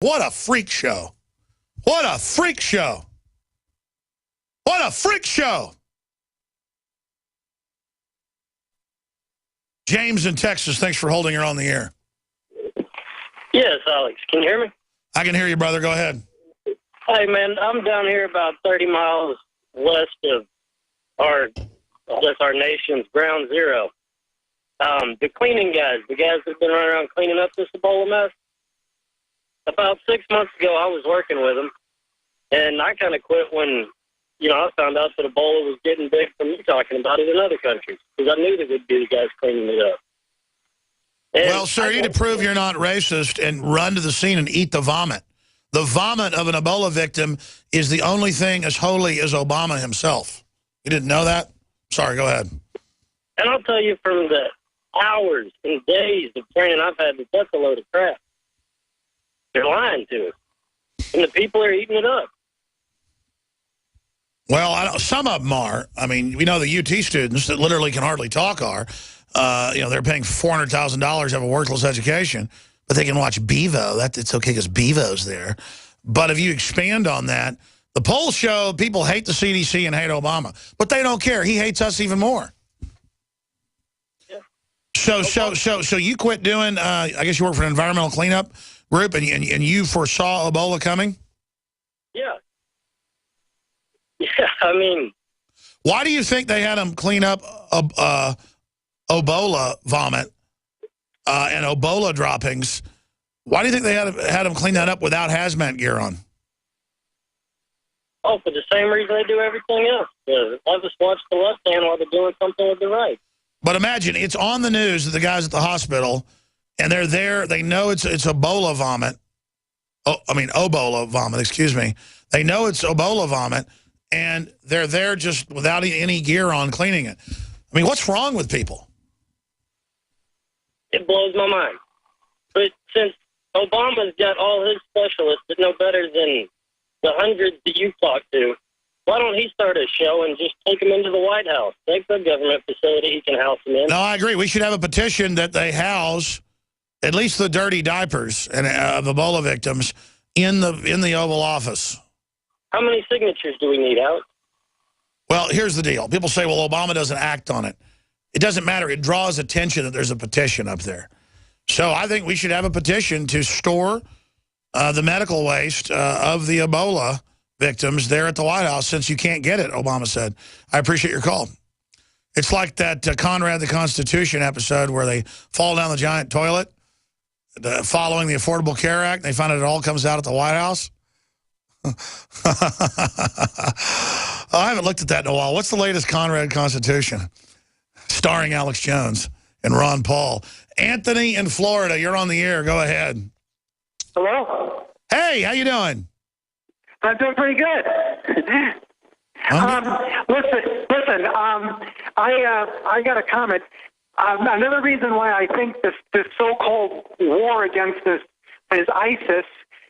What a freak show. What a freak show. What a freak show. James in Texas, thanks for holding her on the air. Yes, Alex. Can you hear me? I can hear you, brother. Go ahead. Hey, man, I'm down here about 30 miles west of our nation's ground zero. The cleaning guys, the guys that have been running around cleaning up this Ebola mess. About 6 months ago, I was working with them, and I kind of quit when, I found out that Ebola was getting big from you talking about it in other countries, because I knew that would be the guys cleaning it up. And well, sir, you need to prove you're not racist and run to the scene and eat the vomit. The vomit of an Ebola victim is the only thing as holy as Obama himself. You didn't know that? Sorry, go ahead. And I'll tell you, from the hours and days of training I've had, that's a load of crap. They're lying to us. And the people are eating it up. Well, some of them are. I mean, we know the UT students that literally can hardly talk are. They're paying $400,000 to have a worthless education, but they can watch Bevo. It's okay because Bevo's there. But if you expand on that, the polls show people hate the CDC and hate Obama, but they don't care. He hates us even more. Yeah. So you quit doing, I guess you work for an environmental cleanup group, and you foresaw Ebola coming? Yeah. Yeah, I mean... Why do you think they had them clean up Ebola vomit and Ebola droppings? Why do you think they had them clean that up without hazmat gear on? Oh, for the same reason they do everything else. I just watch the left hand while they're doing something with the right. But imagine, it's on the news that the guys at the hospital, and they're there, they know it's Ebola vomit. Ebola vomit, excuse me. They know it's Ebola vomit, and they're there just without any gear on cleaning it. I mean, what's wrong with people? It blows my mind. But since Obama's got all his specialists that know better than the hundreds that you've talked to, why don't he start a show and just take them into the White House? Take the government facility he can house them in. No, I agree. We should have a petition that they house at least the dirty diapers and of Ebola victims in the Oval Office. How many signatures do we need out? Well, here's the deal. People say, well, Obama doesn't act on it. It doesn't matter. It draws attention that there's a petition up there. So I think we should have a petition to store the medical waste of the Ebola victims there at the White House, since you can't get it, Obama said. I appreciate your call. It's like that Conrad the Constitution episode where they fall down the giant toilet following the Affordable Care Act. They find out it all comes out at the White House. I haven't looked at that in a while. What's the latest Conrad Constitution? Starring Alex Jones and Ron Paul. Anthony in Florida, you're on the air. Go ahead. Hello? Hey, how you doing? I'm doing pretty good. Listen. I got a comment. Another reason why I think this so-called war against this is ISIS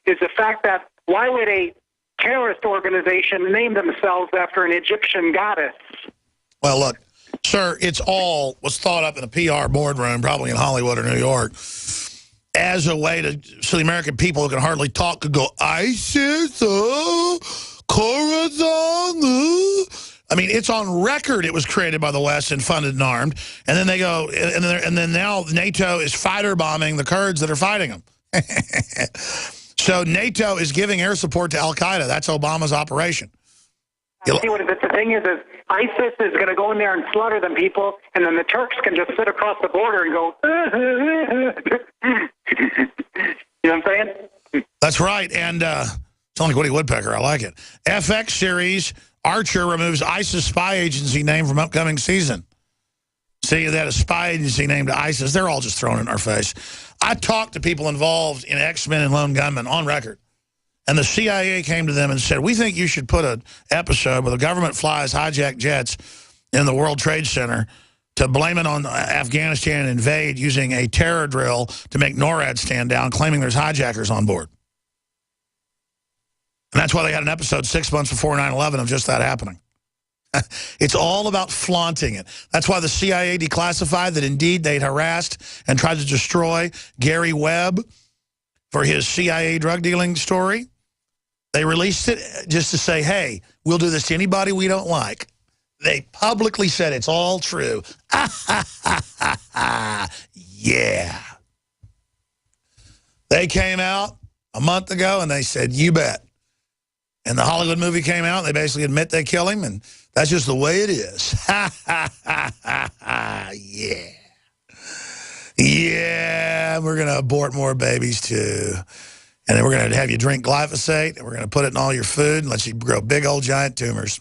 is the fact that why would a terrorist organization name themselves after an Egyptian goddess? Well, look, sir, was thought up in a PR boardroom, probably in Hollywood or New York, as a way so the American people who can hardly talk could go, ISIS, Corazon. I mean, it's on record it was created by the West and funded and armed. And then they go, and then now NATO is fighter bombing the Kurds that are fighting them. So NATO is giving air support to Al-Qaeda. That's Obama's operation. See, what the thing is ISIS is going to go in there and slaughter them people, and then the Turks can just sit across the border and go, you know what I'm saying? That's right. And it's like Woody Woodpecker. I like it. FX series, Archer removes ISIS spy agency name from upcoming season. See, that a spy agency named ISIS. They're all just thrown in our face. I talked to people involved in X-Men and Lone Gunmen on record. And the CIA came to them and said, we think you should put an episode where the government flies hijacked jets in the World Trade Center to blame it on Afghanistan and invade using a terror drill to make NORAD stand down, claiming there's hijackers on board. And that's why they had an episode 6 months before 9/11 of just that happening. It's all about flaunting it. That's why the CIA declassified that indeed they'd harassed and tried to destroy Gary Webb for his CIA drug dealing story. They released it just to say, hey, we'll do this to anybody we don't like. They publicly said it's all true. Yeah. They came out a month ago and they said, you bet. And the Hollywood movie came out and they basically admit they kill him, and that's just the way it is. Yeah. Yeah, we're going to abort more babies too. And then we're going to have you drink glyphosate, and we're going to put it in all your food and let you grow big old giant tumors.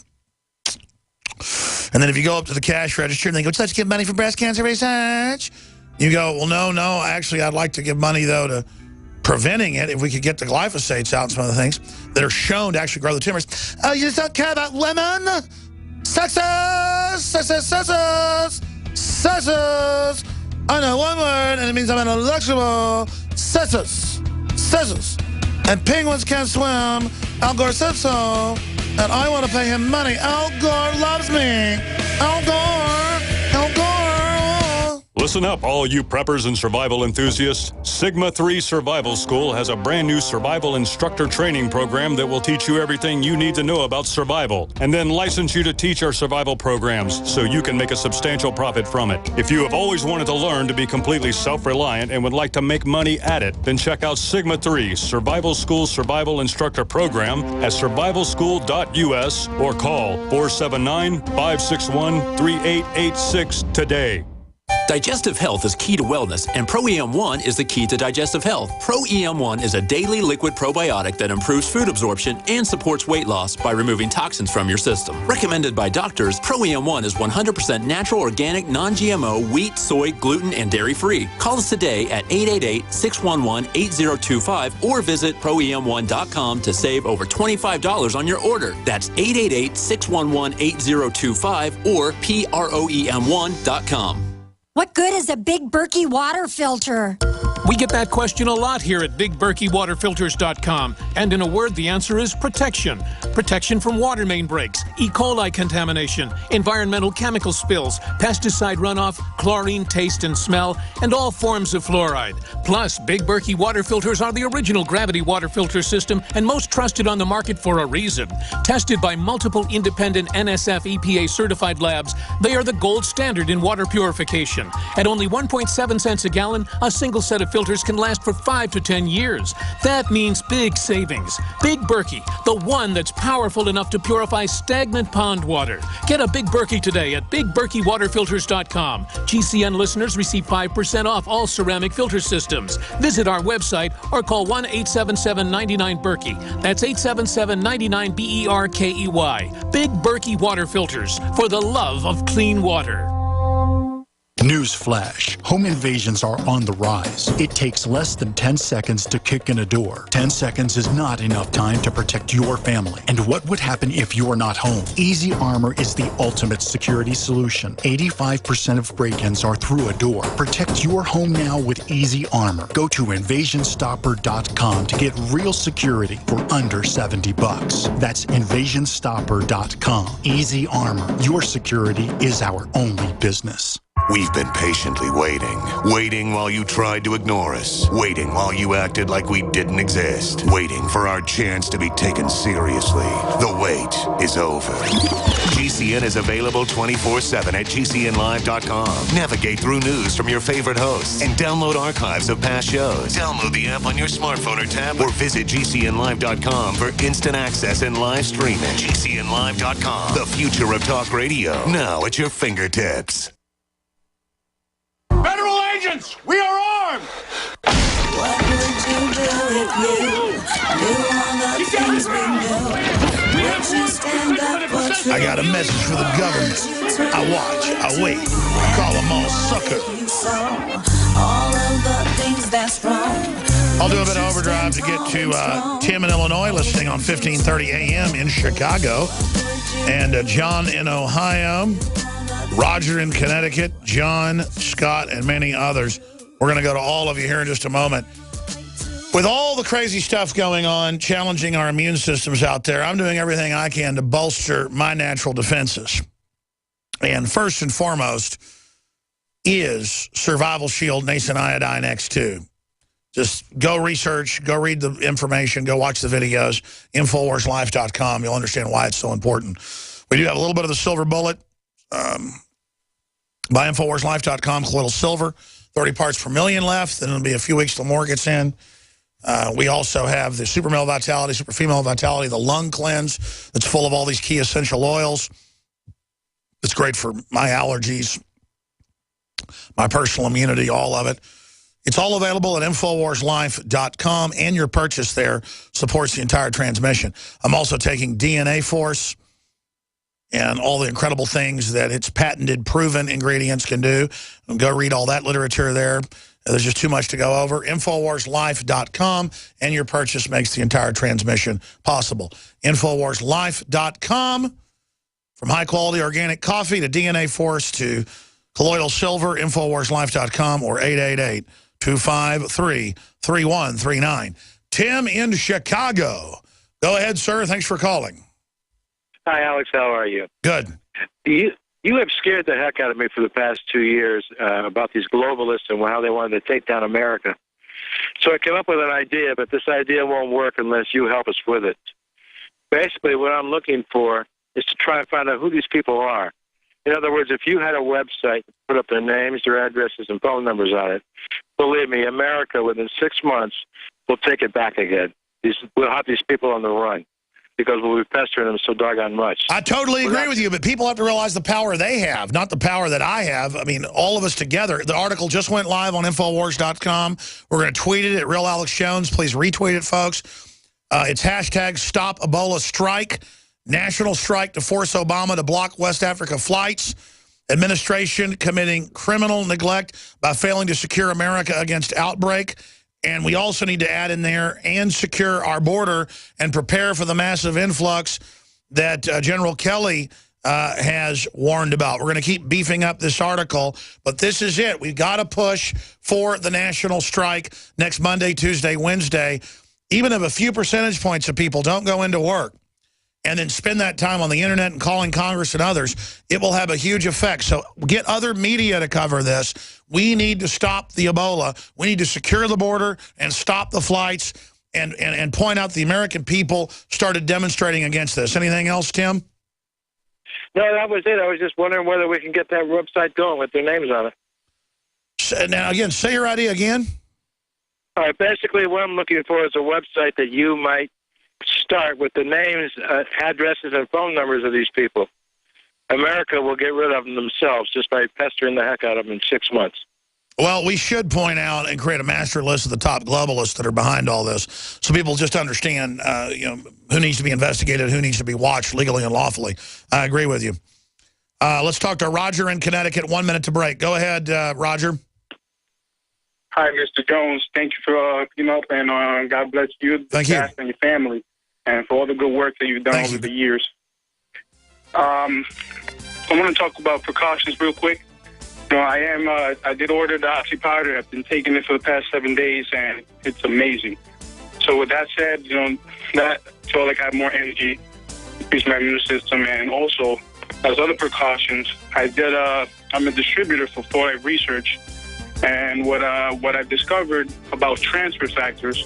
And then if you go up to the cash register and they go, would you like to give money for breast cancer research? You go, well, no, actually, I'd like to give money, though, to preventing it if we could get the glyphosates out and some of the things that are shown to actually grow the tumors. Oh, you just don't care about women? Sexist! I know one word, and it means I'm intellectual. Sexist. And penguins can't swim. Al Gore said so. And I want to pay him money. Al Gore loves me. Al Gore. Listen up, all you preppers and survival enthusiasts. Sigma 3 Survival School has a brand new survival instructor training program that will teach you everything you need to know about survival, and then license you to teach our survival programs so you can make a substantial profit from it. If you have always wanted to learn to be completely self-reliant and would like to make money at it, then check out Sigma 3 Survival School Survival Instructor Program at survivalschool.us or call 479-561-3886 today. Digestive health is key to wellness, and Pro-EM1 is the key to digestive health. Pro-EM1 is a daily liquid probiotic that improves food absorption and supports weight loss by removing toxins from your system. Recommended by doctors, Pro-EM1 is 100% natural, organic, non-GMO, wheat, soy, gluten, and dairy-free. Call us today at 888-611-8025 or visit ProEM1.com to save over $25 on your order. That's 888-611-8025 or PROEM1.com. What good is a Big Berkey water filter? We get that question a lot here at BigBerkeyWaterFilters.com. And in a word, the answer is protection. Protection from water main breaks, E. coli contamination, environmental chemical spills, pesticide runoff, chlorine taste and smell, and all forms of fluoride. Plus, Big Berkey water filters are the original gravity water filter system and most trusted on the market for a reason. Tested by multiple independent NSF EPA certified labs, they are the gold standard in water purification. At only 1.7 cents a gallon, a single set of filters can last for 5 to 10 years. That means big savings. Big Berkey, the one that's powerful enough to purify stagnant pond water. Get a Big Berkey today at BigBerkeyWaterFilters.com. GCN listeners receive 5% off all ceramic filter systems. Visit our website or call 1-877-99-BERKEY. That's 877-99-BERKEY. Big Berkey Water Filters, for the love of clean water. Newsflash. Home invasions are on the rise. It takes less than 10 seconds to kick in a door. 10 seconds is not enough time to protect your family. And what would happen if you're not home? Easy Armor is the ultimate security solution. 85% of break-ins are through a door. Protect your home now with Easy Armor. Go to InvasionStopper.com to get real security for under $70. That's InvasionStopper.com. Easy Armor. Your security is our only business. We've been patiently waiting while you tried to ignore us, waiting while you acted like we didn't exist, waiting for our chance to be taken seriously. The wait is over. GCN is available 24/7 at GCNlive.com. Navigate through news from your favorite hosts and download archives of past shows. Download the app on your smartphone or tablet or visit GCNlive.com for instant access and live streaming. GCNlive.com, the future of talk radio, now at your fingertips. Federal agents, we are armed! What would you do if you knew all the things we know? Would you stand up for truth? I got a message for the government. I watch, I wait, call them all sucker. All of the things that's wrong. I'll do a bit of overdrive to get to Tim in Illinois listening on 1530 AM in Chicago, and John in Ohio, Roger in Connecticut, John, Scott, and many others. We're going to go to all of you here in just a moment. With all the crazy stuff going on, challenging our immune systems out there, I'm doing everything I can to bolster my natural defenses. And first and foremost is Survival Shield Nascent Iodine X2. Just go research, go read the information, go watch the videos, InfoWarsLife.com. You'll understand why it's so important. We do have a little bit of the silver bullet by InfoWarsLife.com, colloidal silver, 30 parts per million left. Then it'll be a few weeks till more gets in. We also have the Super Male Vitality, Super Female Vitality, the lung cleanse that's full of all these key essential oils. It's great for my allergies, my personal immunity, all of it. It's all available at InfoWarsLife.com, and your purchase there supports the entire transmission. I'm also taking DNA Force and all the incredible things that its patented, proven ingredients can do. Go read all that literature there. There's just too much to go over. InfoWarsLife.com, and your purchase makes the entire transmission possible. InfoWarsLife.com, from high-quality organic coffee to DNA Force to colloidal silver, InfoWarsLife.com, or 888-253-3139. Tim in Chicago. Go ahead, sir. Thanks for calling. Hi, Alex. How are you? Good. You have scared the heck out of me for the past 2 years about these globalists and how they wanted to take down America. So I came up with an idea, but this idea won't work unless you help us with it. Basically, what I'm looking for is to try and find out who these people are. In other words, if you had a website, put up their names, their addresses, and phone numbers on it, believe me, America, within 6 months, will take it back again. We'll have these people on the run because we'll be pestering them so doggone much. I totally agree with you, but people have to realize the power they have, not the power that I have. I mean, all of us together. The article just went live on Infowars.com. We're going to tweet it at Real Alex Jones. Please retweet it, folks. It's hashtag Stop Ebola Strike. National strike to force Obama to block West Africa flights. Administration committing criminal neglect by failing to secure America against outbreak. And we also need to add in there and secure our border and prepare for the massive influx that General Kelly has warned about. We're going to keep beefing up this article, but this is it. We've got to push for the national strike next Monday, Tuesday, Wednesday. Even if a few percentage points of people don't go into work, and then spend that time on the internet and calling Congress and others, it will have a huge effect. So get other media to cover this. We need to stop the Ebola. We need to secure the border and stop the flights and point out the American people started demonstrating against this. Anything else, Tim? No, that was it. I was just wondering whether we can get that website going with their names on it. Now, again, say your idea again. All right, basically what I'm looking for is a website that you might start with the names, addresses, and phone numbers of these people. America will get rid of them themselves just by pestering the heck out of them in 6 months. Well, we should point out and create a master list of the top globalists that are behind all this so people just understand who needs to be investigated, who needs to be watched legally and lawfully. I agree with you. Let's talk to Roger in Connecticut. 1 minute to break. Go ahead, Roger. Hi, Mr. Jones. Thank you for hooking up, and God bless you, and your family, and for all the good work that you've done over the years. I want to talk about precautions real quick. I did order the oxy powder. I've been taking it for the past 7 days, and it's amazing. So with that said, that I feel like I have more energy, increase my immune system, and also as other precautions, I'm a distributor for Fluoride Research. And what I've discovered about transfer factors.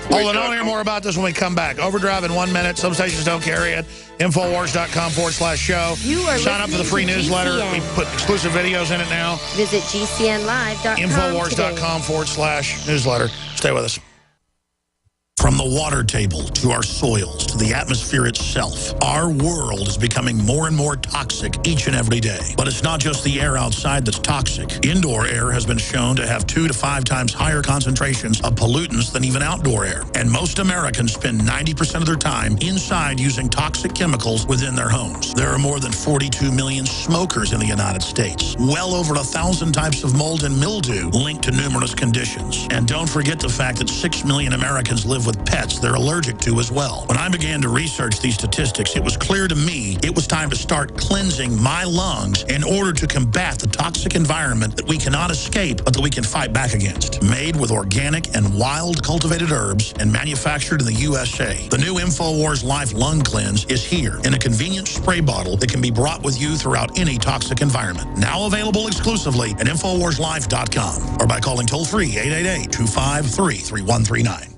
Hold on, I want to hear more about this when we come back. Overdrive in 1 minute. Some stations don't carry it. Infowars.com/show. Sign up for the free newsletter. We put exclusive videos in it now. Visit GCNlive.com. Infowars.com/newsletter. Stay with us. From the water table to our soils to the atmosphere itself, our world is becoming more and more toxic each and every day. But it's not just the air outside that's toxic. Indoor air has been shown to have 2 to 5 times higher concentrations of pollutants than even outdoor air. And most Americans spend 90% of their time inside using toxic chemicals within their homes. There are more than 42 million smokers in the United States. Well over 1,000 types of mold and mildew linked to numerous conditions. And don't forget the fact that 6 million Americans live with with pets they're allergic to as well. When I began to research these statistics, it was clear to me it was time to start cleansing my lungs in order to combat the toxic environment that we cannot escape, but that we can fight back against. Made with organic and wild cultivated herbs and manufactured in the USA, the new InfoWars Life Lung Cleanse is here in a convenient spray bottle that can be brought with you throughout any toxic environment. Now available exclusively at InfoWarsLife.com or by calling toll-free 888-253-3139.